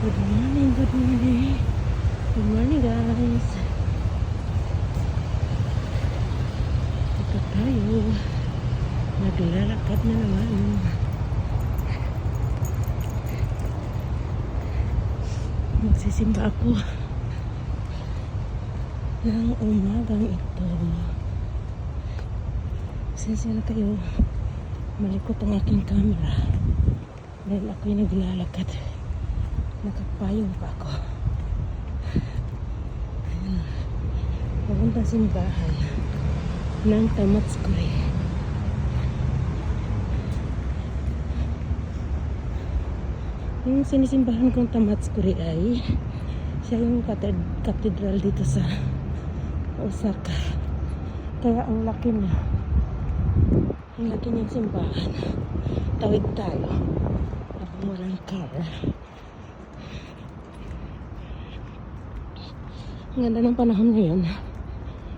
Good morning, good morning. Good morning, guys. Ito tayo. Naglalakad na naman. Magsisimba ako ng umagang ito. Sensya na kayo. Malikot ang aking camera. Dahil ako'y naglalakad. Nakapayong pa ako. Ayan. Papunta simbahan ng Tamatskuri. Yung sinisimbahan kong Tamatskuri ay siya yung katedral dito sa Osaka. Kaya ang laki niya. Ang laki niyang simbahan. Tawid tayo. Habang walang car. Ang ganda ng panahon ngayon.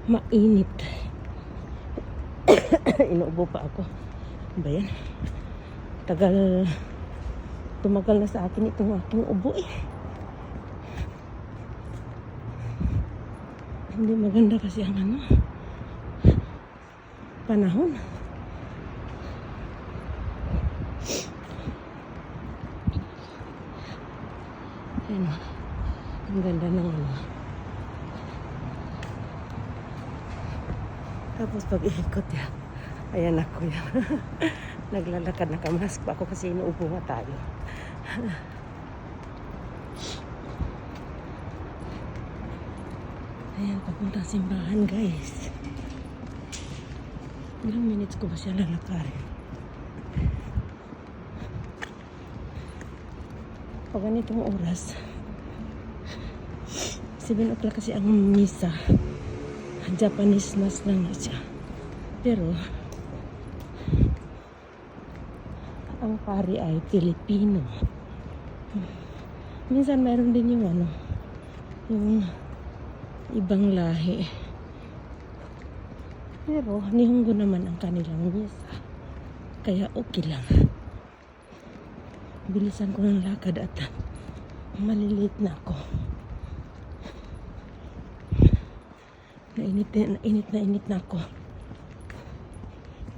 Mainit. Inuubo pa ako. Ano ba yan? Tumagal na sa akin itong aking ubo eh. Hindi maganda kasi ang panahon. Ayan o. Ang ganda ng Tapos pag iikot yan, ayan ako yan. Naglalakad, nakamask pa ako kasi inuupo nga tayo. Ayan, papuntang simbahan guys. Ilang minutes ko ba siya lalakarin? Pag ganitong oras, 7 o'clock kasi ang misa. Japanese mass lang na siya. Pero ang pari ay Pilipino. Minsan mayroon din yung yung ibang lahi. Pero Nihongo naman ang kanilang misa. Kaya okay lang. Bilisan ko ng lakad at maliliit na ako. Init na ako.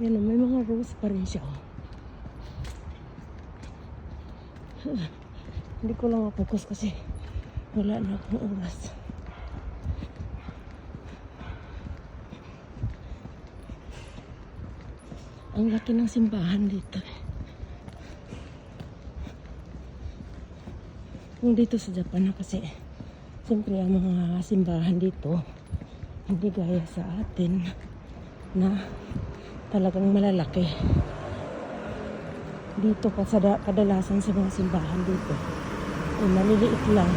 Yan, may mga rose pa rin siya. Hindi ko lang mapokus kasi wala na akong oras. Ang laki ng simbahan dito. Kung dito sa Japan na kasi siyempre ang mga simbahan dito hindi gaya sa atin na talagang malalaki. Dito kadalasan sa mga simbahan dito ay maliliit lang.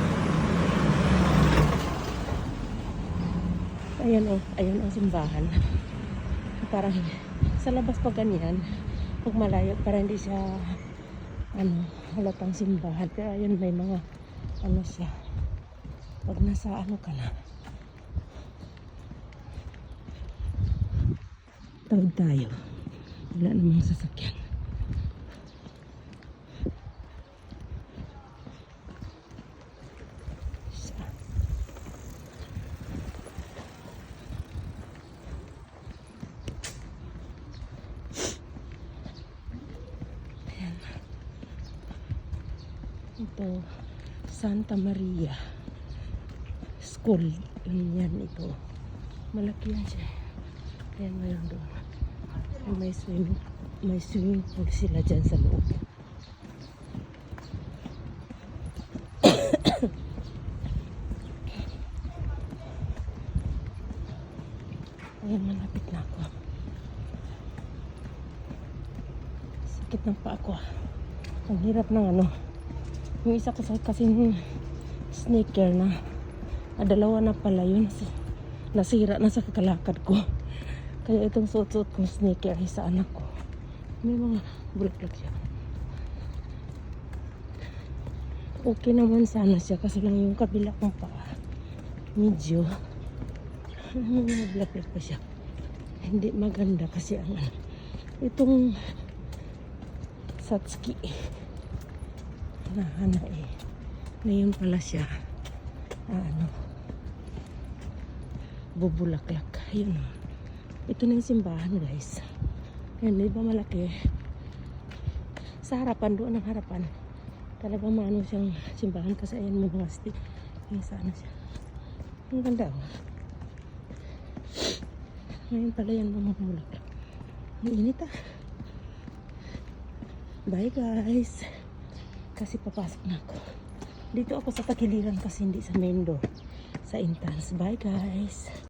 Ayan ang simbahan. Parang sa labas pa ganyan, pag malayo para hindi siya halatang simbahan. Pero ayan may mga siya. Pag nasa ka na, tawid tayo. Wala namang sasakyan. Ayan. Ito, Santa Maria School. Yan ito. Malaki yan siya. Ayan, mayroon doon. May swimming pool sila dyan sa loob. Ayan, malapit na ako. Sakit ng paa ko. Ang hirap ng yung isa ko kasing sneaker na dalawa na pala yun. Nasira na sa kakalakad ko. Kaya itong suot-suot kong sneaker ay sa anak ko. May mga bulak-bulak siya. Okay naman sana siya kasi lang yung kabila kong paa. Medyo may mga bulak-bulak pa siya. Hindi maganda kasi itong Satsuki na Ngayon pala siya, ano, bubulaklak. Ayun o. Ito na yung simbahan, guys. Yan, di ba malaki? Sa harapan, doon ang harapan. Talagang maano siyang simbahan kasi ayan mo mga stick. Yung sana siya. Ang ganda oh. Ngayon pala yan mga bulaklak. Ang init ah. Bye guys. Kasi papasok na ako. Dito ako sa tagiliran kasi hindi sa main door. Sa entrance. Bye guys.